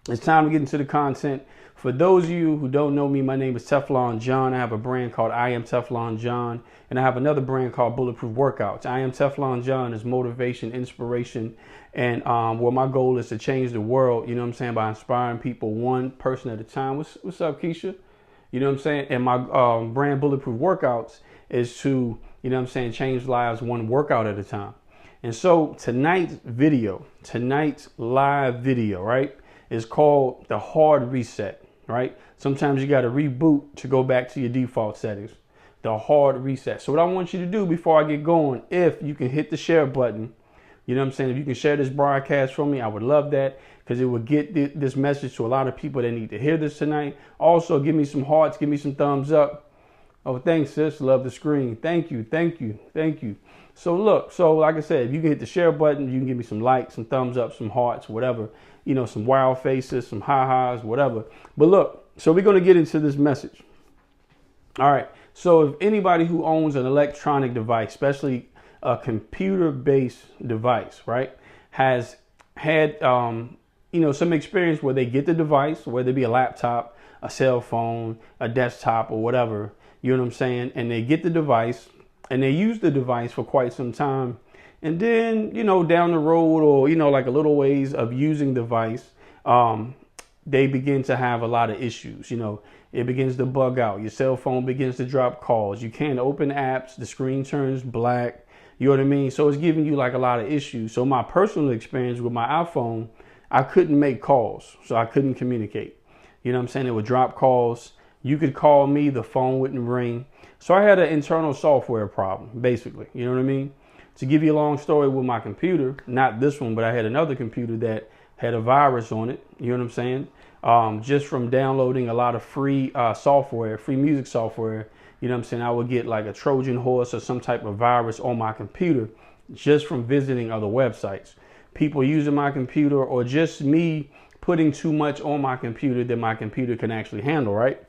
It's time to get into the content. For those of you who don't know me, my name is TeflonJohn. I have a brand called I Am TeflonJohn, and I have another brand called Bulletproof Workouts. I Am TeflonJohn is motivation, inspiration, and where my goal is to change the world, you know what I'm saying, by inspiring people one person at a time. What's up, Keisha? You know what I'm saying? And my brand Bulletproof Workouts is to, you know what I'm saying, change lives one workout at a time. And so tonight's live video, right, is called the hard reset, right? Sometimes you got to reboot to go back to your default settings. The hard reset. So what I want you to do before I get going, if you can hit the share button, you know what I'm saying? If you can share this broadcast for me, I would love that, because it would get this message to a lot of people that need to hear this tonight. Also, give me some hearts, give me some thumbs up. Oh, thanks, sis. Love the screen. Thank you, thank you, thank you. So look, so like I said, if you can hit the share button, you can give me some likes, some thumbs up, some hearts, whatever, you know, some wild faces, some ha-has, whatever. But look, so we're going to get into this message. All right. So if anybody who owns an electronic device, especially a computer-based device, right, has had, you know, some experience where they get the device, whether it be a laptop, a cell phone, a desktop, or whatever, you know what I'm saying, and they get the device and they use the device for quite some time. And then, you know, down the road, or, you know, like a little ways of using the device, they begin to have a lot of issues. You know, it begins to bug out. Your cell phone begins to drop calls. You can't open apps. The screen turns black. You know what I mean? So it's giving you like a lot of issues. So my personal experience with my iPhone, I couldn't make calls. So I couldn't communicate. You know what I'm saying? It would drop calls. You could call me, the phone wouldn't ring. So I had an internal software problem, basically. You know what I mean? To give you a long story with my computer, not this one, but I had another computer that had a virus on it. You know what I'm saying? Just from downloading a lot of free software, free music software, you know what I'm saying? I would get like a Trojan horse or some type of virus on my computer just from visiting other websites. People using my computer, or just me putting too much on my computer that my computer can actually handle, right?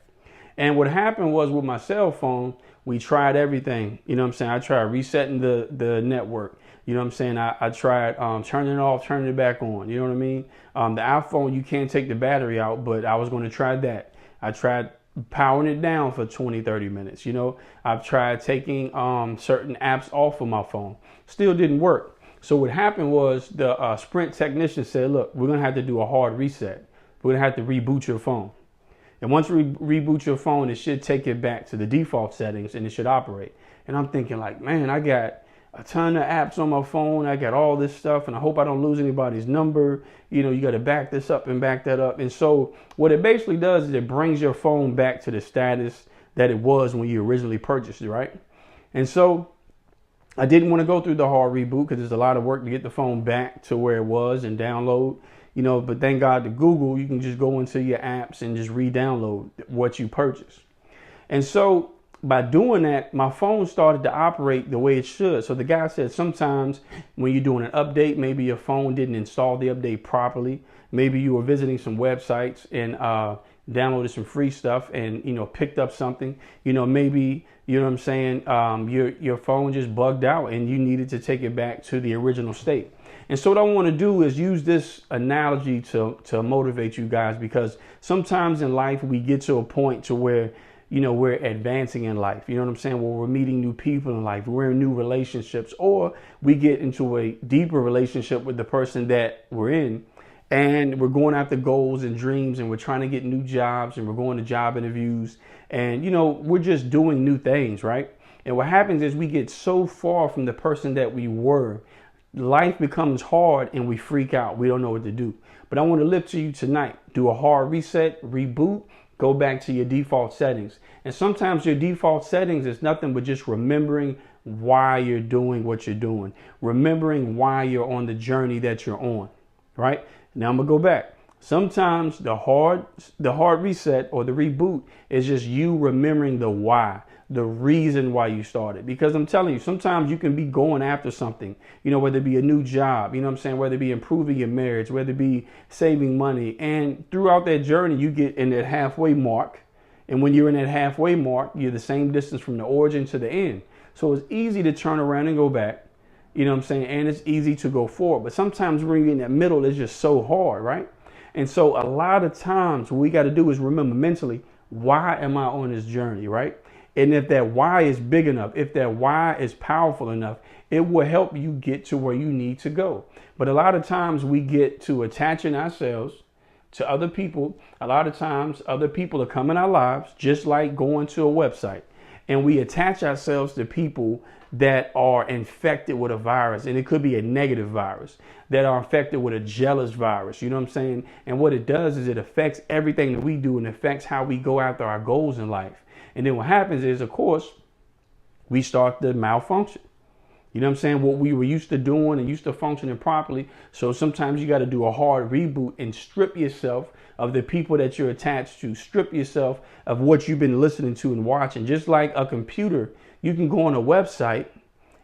And what happened was with my cell phone, we tried everything. You know what I'm saying? I tried resetting the network. You know what I'm saying? I tried turning it off, turning it back on. You know what I mean? The iPhone, you can't take the battery out, but I was going to try that. I tried powering it down for 20, 30 minutes. You know, I've tried taking certain apps off of my phone. Still didn't work. So what happened was the Sprint technician said, look, we're going to have to do a hard reset. We're going to have to reboot your phone. And once you reboot your phone, it should take it back to the default settings and it should operate. And I'm thinking like, man, I got a ton of apps on my phone. I got all this stuff, and I hope I don't lose anybody's number. You know, you got to back this up and back that up. And so what it basically does is it brings your phone back to the status that it was when you originally purchased it, right? And so I didn't want to go through the hard reboot because there's a lot of work to get the phone back to where it was and download. You know, but thank God to Google, you can just go into your apps and just re-download what you purchased. And so by doing that, my phone started to operate the way it should. So the guy said sometimes when you're doing an update, maybe your phone didn't install the update properly. Maybe you were visiting some websites and downloaded some free stuff and, you know, picked up something. You know, maybe, you know what I'm saying, your phone just bugged out and you needed to take it back to the original state. And so what I want to do is use this analogy to motivate you guys, because sometimes in life we get to a point to where, you know, we're advancing in life. You know what I'm saying? Where we're meeting new people in life, we're in new relationships, or we get into a deeper relationship with the person that we're in, and we're going after goals and dreams, and we're trying to get new jobs, and we're going to job interviews, and, you know, we're just doing new things, right? And what happens is we get so far from the person that we were, life becomes hard and we freak out. We don't know what to do. But I want to lift to you tonight. Do a hard reset, reboot, go back to your default settings. And sometimes your default settings is nothing but just remembering why you're doing what you're doing. Remembering why you're on the journey that you're on, right? Now I'm going to go back. Sometimes the hard reset or the reboot is just you remembering the why. The reason why you started. Because I'm telling you, sometimes you can be going after something, you know, whether it be a new job, you know what I'm saying, whether it be improving your marriage, whether it be saving money. And throughout that journey, you get in that halfway mark. And when you're in that halfway mark, you're the same distance from the origin to the end. So it's easy to turn around and go back, you know what I'm saying? And it's easy to go forward. But sometimes when you're in that middle, it's just so hard, right? And so a lot of times what we got to do is remember mentally, why am I on this journey, right? And if that why is big enough, if that why is powerful enough, it will help you get to where you need to go. But a lot of times we get to attaching ourselves to other people. A lot of times other people are coming in our lives, just like going to a website. And we attach ourselves to people that are infected with a virus. And it could be a negative virus, that are infected with a jealous virus. You know what I'm saying? And what it does is it affects everything that we do and affects how we go after our goals in life. And then what happens is, of course, we start to malfunction. You know what I'm saying? What we were used to doing and used to functioning properly. So sometimes you got to do a hard reboot and strip yourself of the people that you're attached to. Strip yourself of what you've been listening to and watching. Just like a computer, you can go on a website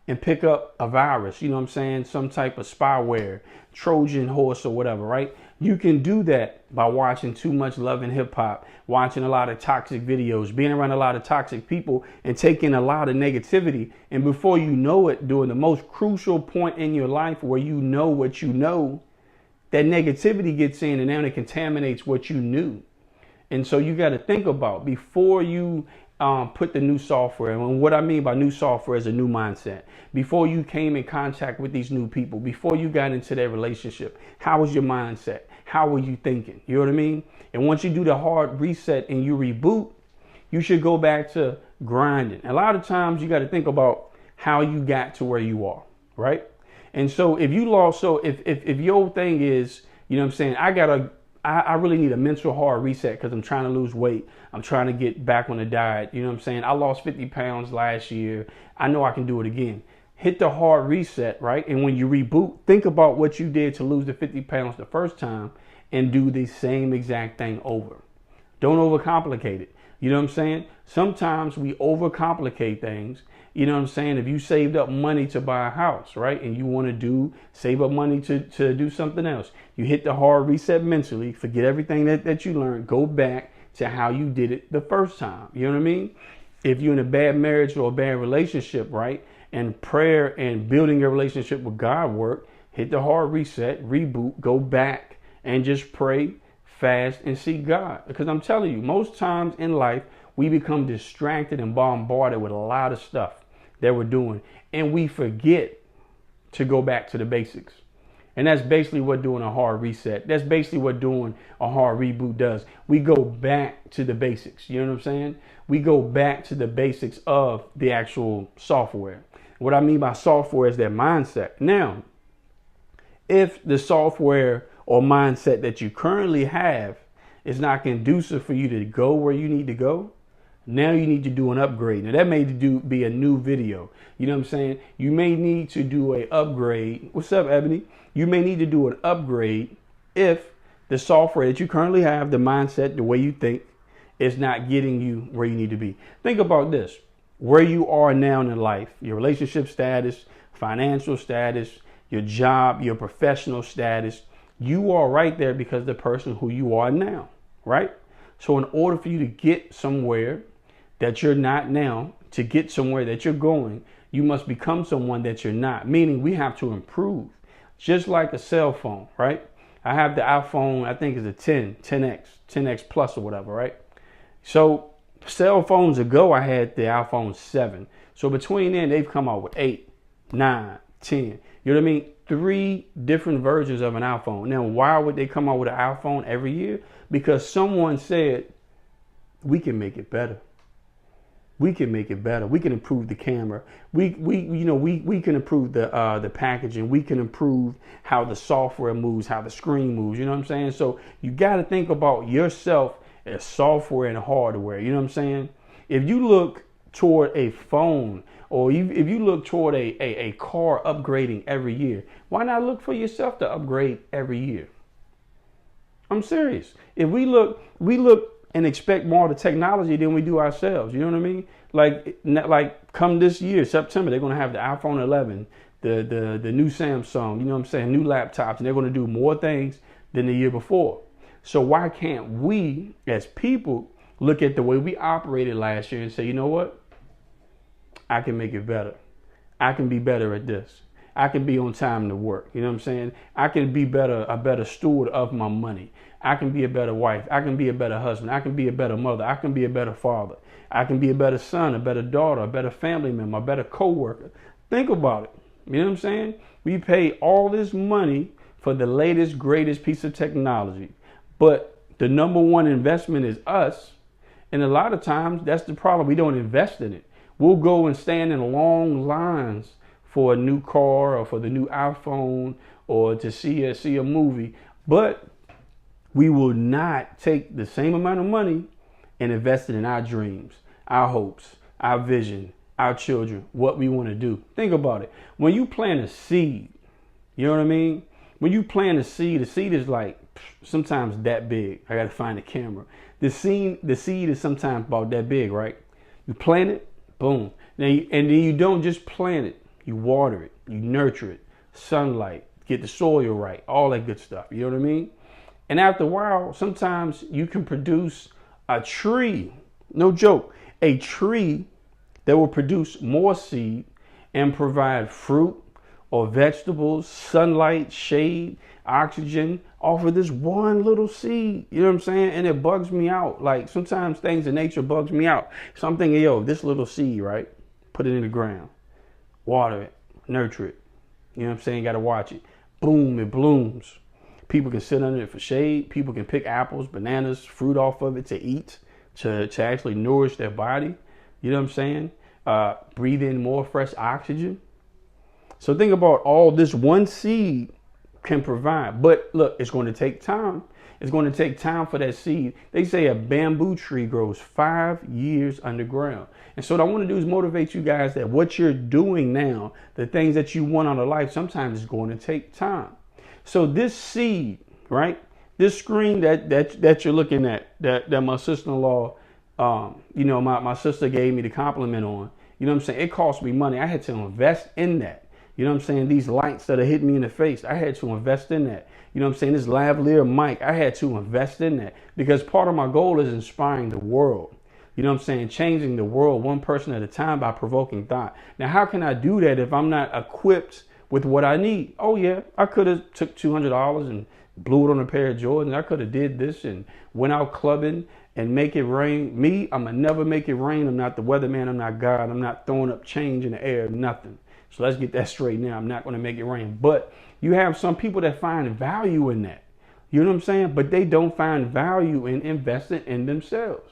and pick up a virus. You know what I'm saying? Some type of spyware, Trojan horse or whatever, right? You can do that by watching too much Love and Hip Hop, watching a lot of toxic videos, being around a lot of toxic people, and taking a lot of negativity. And before you know it, during the most crucial point in your life where you know what you know, that negativity gets in and now it contaminates what you knew. And so you got to think about before you put the new software. And what I mean by new software is a new mindset. Before you came in contact with these new people, before you got into their relationship, how was your mindset? How were you thinking? You know what I mean? And once you do the hard reset and you reboot, you should go back to grinding. A lot of times you got to think about how you got to where you are, right? And so if you lost, so if your thing is, you know what I'm saying, I really need a mental hard reset because I'm trying to lose weight. I'm trying to get back on the diet. You know what I'm saying? I lost 50 pounds last year. I know I can do it again. Hit the hard reset, right? And when you reboot, think about what you did to lose the 50 pounds the first time and do the same exact thing over. Don't overcomplicate it. You know what I'm saying? Sometimes we overcomplicate things. You know what I'm saying? If you saved up money to buy a house, right? And you want to save up money to do something else. You hit the hard reset mentally, forget everything that you learned, go back to how you did it the first time. You know what I mean? If you're in a bad marriage or a bad relationship, right? And prayer and building your relationship with God work, hit the hard reset, reboot, go back and just pray, fast, and seek God. Because I'm telling you, most times in life, we become distracted and bombarded with a lot of stuff that we're doing. And we forget to go back to the basics. And that's basically what doing a hard reset. That's basically what doing a hard reboot does. We go back to the basics. You know what I'm saying? We go back to the basics of the actual software. What I mean by software is that mindset. Now, if the software or mindset that you currently have is not conducive for you to go where you need to go, now you need to do an upgrade. Now that may be a new video. You know what I'm saying? You may need to do an upgrade. What's up, Ebony? You may need to do an upgrade if the software that you currently have, the mindset, the way you think, is not getting you where you need to be. Think about this. Where you are now in life, your relationship status, financial status, your job, your professional status, you are right there because of the person who you are now, right? So in order for you to get somewhere that you're not now, to get somewhere that you're going, you must become someone that you're not, meaning we have to improve. Just like a cell phone, right? I have the iPhone, I think it's a 10X Plus or whatever, right? So cell phones ago, I had the iPhone 7. So between then, they've come out with 8, 9, 10. You know what I mean? 3 different versions of an iPhone. Now, why would they come out with an iPhone every year? Because someone said, we can make it better. We can make it better. We can improve the camera. We can improve the packaging. We can improve how the software moves, how the screen moves. You know what I'm saying? So you got to think about yourself as software and hardware. You know what I'm saying? If you look toward a phone or if you look toward a car upgrading every year, why not look for yourself to upgrade every year? I'm serious. If we look and expect more of the technology than we do ourselves. You know what I mean? Like come this year, September, they're going to have the iPhone 11, the new Samsung, you know what I'm saying, new laptops, and they're going to do more things than the year before. So why can't we as people look at the way we operated last year and say, you know what? I can make it better. I can be better at this. I can be on time to work. You know what I'm saying? I can be a better steward of my money. I can be a better wife. I can be a better husband. I can be a better mother. I can be a better father. I can be a better son, a better daughter, a better family member, a better coworker. Think about it. You know what I'm saying? We pay all this money for the latest, greatest piece of technology, but the number one investment is us. And a lot of times that's the problem. We don't invest in it. We'll go and stand in long lines for a new car or for the new iPhone or to see a movie, but we will not take the same amount of money and invest it in our dreams, our hopes, our vision, our children, what we want to do. Think about it. When you plant a seed, you know what I mean? When you plant a seed is like sometimes that big. I got to find the camera. The seed is sometimes about that big, right? You plant it, boom. And then you don't just plant it. You water it, you nurture it, sunlight, get the soil right, all that good stuff. You know what I mean? And after a while, sometimes you can produce a tree, no joke, a tree that will produce more seed and provide fruit or vegetables, sunlight, shade, oxygen off of this one little seed. You know what I'm saying? And it bugs me out. Like sometimes things in nature bugs me out. So I'm thinking, yo, this little seed, right? Put it in the ground, water it, nurture it. You know what I'm saying? Got to watch it. Boom, it blooms. People can sit under it for shade. People can pick apples, bananas, fruit off of it to eat, to actually nourish their body. You know what I'm saying? Breathe in more fresh oxygen. So think about all this one seed can provide. But look, it's going to take time. It's going to take time for that seed. They say a bamboo tree grows 5 years underground. And so what I want to do is motivate you guys that what you're doing now, the things that you want out of life, sometimes it's going to take time. So this seed, right? This screen that you're looking at, that my sister-in-law, my sister gave me the compliment on, you know what I'm saying? It cost me money. I had to invest in that. You know what I'm saying? These lights that are hitting me in the face, I had to invest in that. You know what I'm saying? This lavalier mic, I had to invest in that because part of my goal is inspiring the world. You know what I'm saying? Changing the world one person at a time by provoking thought. Now, how can I do that if I'm not equipped with what I need? Oh yeah, I could have took $200 and blew it on a pair of Jordans. I could have did this and went out clubbing and make it rain. Me, I'm gonna never make it rain. I'm not the weatherman. I'm not God. I'm not throwing up change in the air. Nothing. So let's get that straight now. I'm not gonna make it rain. But you have some people that find value in that. You know what I'm saying? But they don't find value in investing in themselves.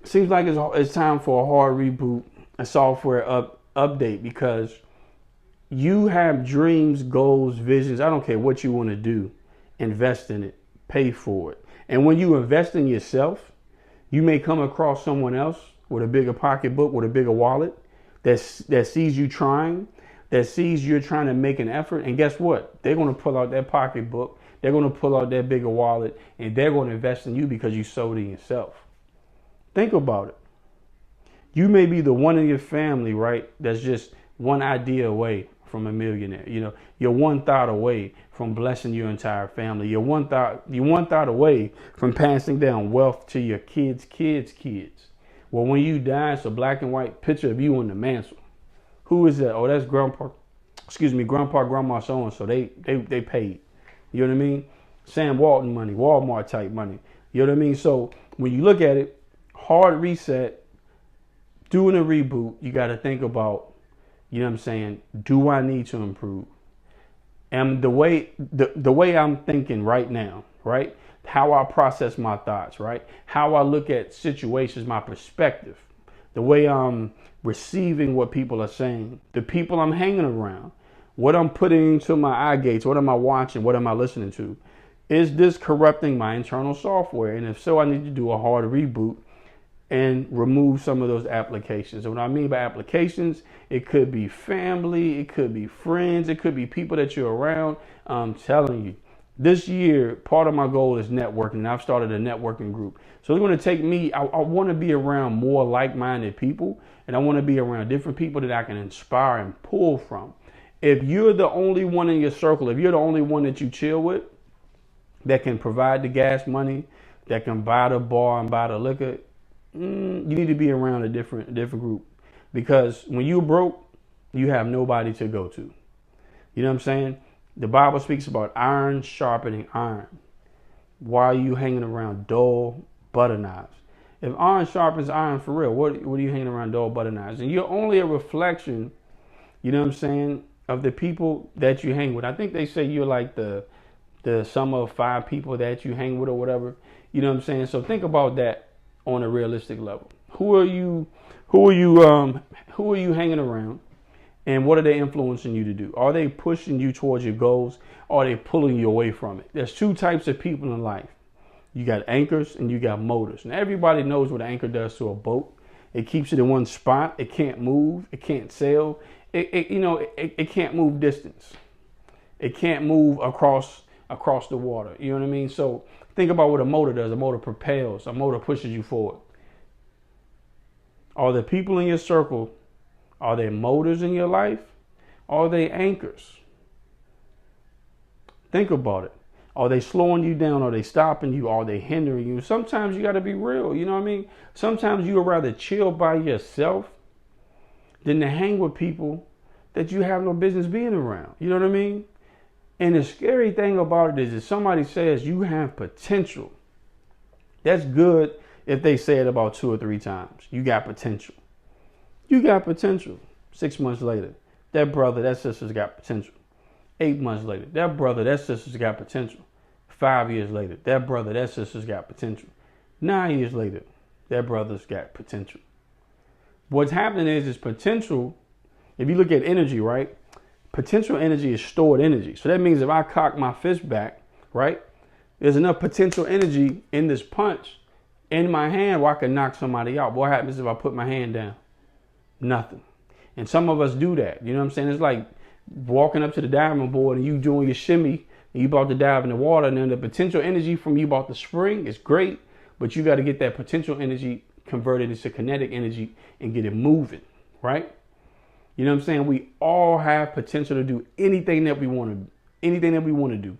Seems like it's time for a hard reboot, a software update, because you have dreams, goals, visions. I don't care what you want to do. Invest in it. Pay for it. And when you invest in yourself, you may come across someone else with a bigger pocketbook, with a bigger wallet, that sees you trying, that sees you're trying to make an effort. And guess what? They're going to pull out their pocketbook. They're going to pull out their bigger wallet, and they're going to invest in you because you sold in yourself. Think about it. You may be the one in your family, right, that's just one idea away from a millionaire. You know, you're one thought away from blessing your entire family. You're one thought away from passing down wealth to your kids' kids. Well, when you die, it's a black and white picture of you on the mantle. Who is that? Oh, that's grandpa, grandma, so-and-so. They paid. You know what I mean? Sam Walton money, Walmart type money. You know what I mean? So when you look at it, hard reset, doing a reboot, you got to think about, you know what I'm saying, do I need to improve? And the way I'm thinking right now, right? How I process my thoughts, right? How I look at situations, my perspective, the way I'm receiving what people are saying, the people I'm hanging around, what I'm putting into my eye gates, what am I watching, what am I listening to? Is this corrupting my internal software? And if so, I need to do a hard reboot and remove some of those applications. And what I mean by applications, it could be family, it could be friends, it could be people that you're around. I'm telling you, this year, part of my goal is networking. I've started a networking group. So it's going to take me, I want to be around more like-minded people, and I want to be around different people that I can inspire and pull from. If you're the only one in your circle, if you're the only one that you chill with, that can provide the gas money, that can buy the bar and buy the liquor, you need to be around a different group, because when you're broke, you have nobody to go to. You know what I'm saying? The Bible speaks about iron sharpening iron. Why are you hanging around dull butter knives? If iron sharpens iron for real, what are you hanging around dull butter knives? And you're only a reflection, you know what I'm saying, of the people that you hang with. I think they say you're like the sum of 5 people that you hang with or whatever. You know what I'm saying? So think about that on a realistic level. Who are you hanging around? And what are they influencing you to do? Are they pushing you towards your goals? Or are they pulling you away from it? There's 2 types of people in life. You got anchors and you got motors. And everybody knows what an anchor does to a boat. It keeps it in one spot. It can't move. It can't sail. It can't move distance. It can't move across the water. You know what I mean? So think about what a motor does. A motor propels. A motor pushes you forward. Are the people in your circle, are they motors in your life? Or are they anchors? Think about it. Are they slowing you down? Are they stopping you? Are they hindering you? Sometimes you got to be real. You know what I mean? Sometimes you would rather chill by yourself than to hang with people that you have no business being around. You know what I mean? And the scary thing about it is if somebody says you have potential, that's good if they say it about 2 or 3 times. You got potential. You got potential. 6 months later, that brother, that sister's got potential. 8 months later, that brother, that sister's got potential. 5 years later, that brother, that sister's got potential. 9 years later, that brother's got potential. What's happening is potential, if you look at energy, right? Potential energy is stored energy. So that means if I cock my fist back, right? There's enough potential energy in this punch in my hand where I can knock somebody out. What happens if I put my hand down? Nothing. And some of us do that. You know what I'm saying? It's like walking up to the diving board and you doing your shimmy and you about to dive in the water, and then the potential energy from you about to spring is great, but you got to get that potential energy converted into kinetic energy and get it moving, right? You know what I'm saying? We all have potential to do anything that we want to do,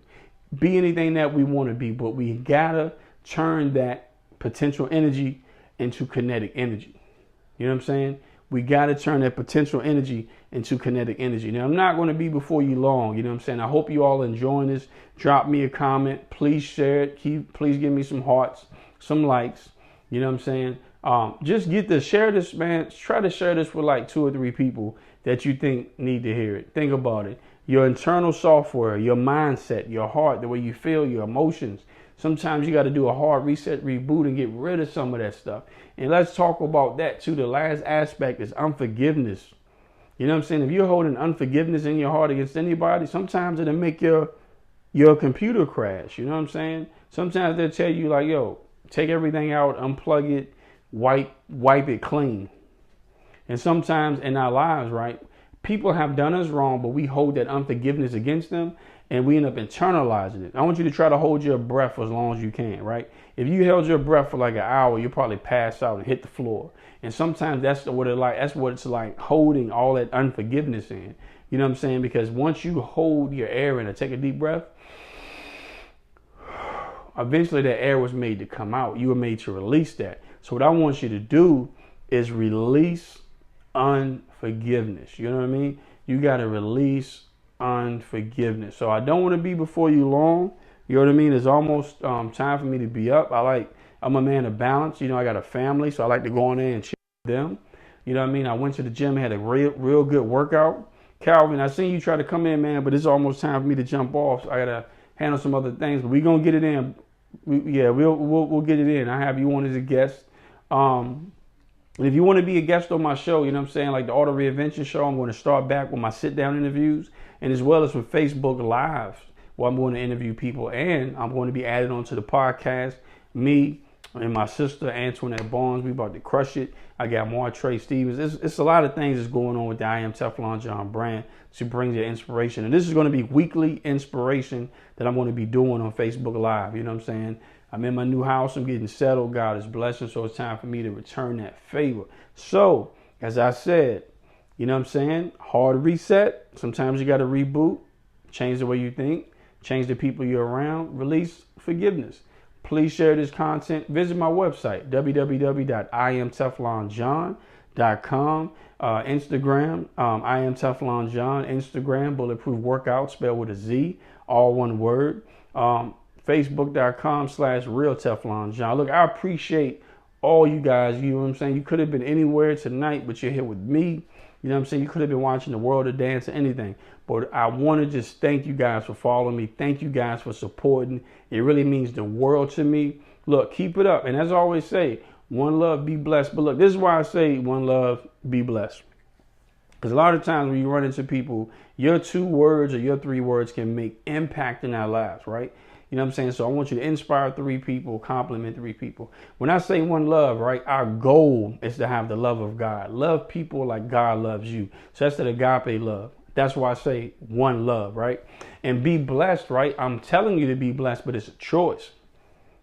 be anything that we want to be, but we gotta turn that potential energy into kinetic energy. You know what I'm saying? We got to turn that potential energy into kinetic energy. Now, I'm not going to be before you long. You know what I'm saying? I hope you all enjoying this. Drop me a comment. Please share it. Please give me some hearts, some likes. You know what I'm saying? Just share this, man. Try to share this with like 2 or 3 people that you think need to hear it. Think about it. Your internal software, your mindset, your heart, the way you feel, your emotions. Sometimes you got to do a hard reset, reboot, and get rid of some of that stuff. And let's talk about that too. The last aspect is unforgiveness. You know what I'm saying? If you're holding unforgiveness in your heart against anybody, sometimes it'll make your computer crash. You know what I'm saying? Sometimes they'll tell you like, yo, take everything out, unplug it, wipe it clean. And sometimes in our lives, right, people have done us wrong, but we hold that unforgiveness against them. And we end up internalizing it. I want you to try to hold your breath for as long as you can, right? If you held your breath for like an hour, you'll probably pass out and hit the floor. And sometimes that's what it's like holding all that unforgiveness in. You know what I'm saying? Because once you hold your air in and take a deep breath, eventually that air was made to come out. You were made to release that. So what I want you to do is release unforgiveness. You know what I mean? You got to release unforgiveness. So I don't want to be before you long. You know what I mean? It's almost time for me to be up. I'm a man of balance. You know, I got a family, so I like to go in there and chill with them. You know what I mean? I went to the gym, had a real good workout. Calvin, I seen you try to come in, man, but it's almost time for me to jump off. So I gotta handle some other things, but we gonna get it in. We'll get it in. I have you on as a guest. And if you want to be a guest on my show, you know what I'm saying, like the Auto Reinvention Show, I'm going to start back with my sit-down interviews, and as well as with Facebook Live, where I'm going to interview people, and I'm going to be added onto the podcast. Me and my sister, Antoinette Barnes, we about to crush it. I got more Trey Stevens. It's a lot of things that's going on with the I Am TeflonJohn brand to bring your inspiration. And this is going to be weekly inspiration that I'm going to be doing on Facebook Live. You know what I'm saying? I'm in my new house. I'm getting settled. God is blessing. So it's time for me to return that favor. So, as I said, you know what I'm saying? Hard reset. Sometimes you got to reboot, change the way you think, change the people you're around, release forgiveness. Please share this content. Visit my website, www.imteflonjohn.com. TeflonJohn.com. Instagram, I am TeflonJohn. Instagram, Bulletproof Workout, spelled with a Z, all one word. Facebook.com/Real TeflonJohn. Look, I appreciate all you guys. You know what I'm saying? You could have been anywhere tonight, but you're here with me. You know what I'm saying? You could have been watching the world of dance or anything. But I want to just thank you guys for following me. Thank you guys for supporting. It really means the world to me. Look, keep it up. And as I always say, one love, be blessed. But look, this is why I say one love, be blessed. Because a lot of times when you run into people, your 2 words or your 3 words can make impact in our lives, right? You know what I'm saying? So I want you to inspire 3 people, compliment 3 people. When I say one love, right, our goal is to have the love of God. Love people like God loves you. So that's that agape love. That's why I say one love, right? And be blessed, right? I'm telling you to be blessed, but it's a choice.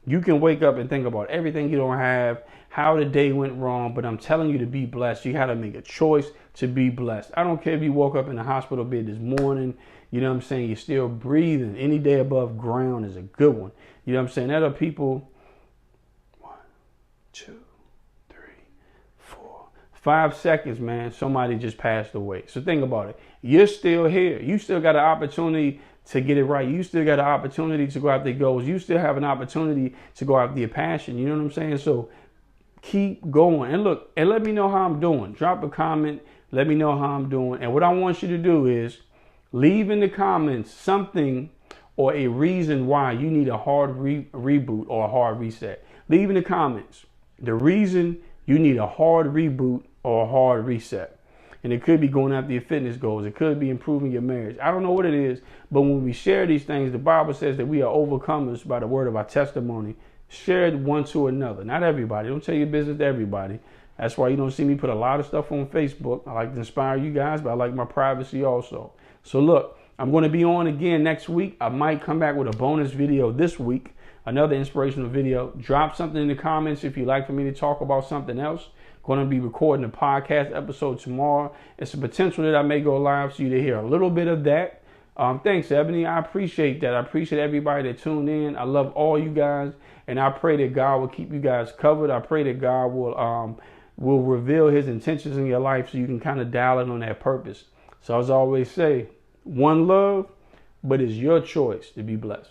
You can wake up and think about everything you don't have, how the day went wrong, but I'm telling you to be blessed. You got to make a choice to be blessed. I don't care if you woke up in the hospital bed this morning, you know what I'm saying, you're still breathing. Any day above ground is a good one. You know what I'm saying? There are people, 1, 2, 3, 4, 5 seconds, man, somebody just passed away. So think about it. You're still here. You still got an opportunity to get it right. You still got an opportunity to go after your goals. You still have an opportunity to go after your passion. You know what I'm saying? So keep going. And look, and let me know how I'm doing. Drop a comment. Let me know how I'm doing. And what I want you to do is leave in the comments something or a reason why you need a hard reboot or a hard reset. Leave in the comments the reason you need a hard reboot or a hard reset. And it could be going after your fitness goals. It could be improving your marriage. I don't know what it is, but when we share these things, the Bible says that we are overcomers by the word of our testimony. Share it one to another. Not everybody. Don't tell your business to everybody. That's why you don't see me put a lot of stuff on Facebook. I like to inspire you guys, but I like my privacy also. So look, I'm going to be on again next week. I might come back with a bonus video this week, another inspirational video. Drop something in the comments if you'd like for me to talk about something else. Going to be recording a podcast episode tomorrow. It's a potential that I may go live so you to hear a little bit of that. Thanks, Ebony. I appreciate that. I appreciate everybody that tuned in. I love all you guys, and I pray that God will keep you guys covered. I pray that God will reveal his intentions in your life so you can kind of dial in on that purpose. So as I always say, one love, but it's your choice to be blessed.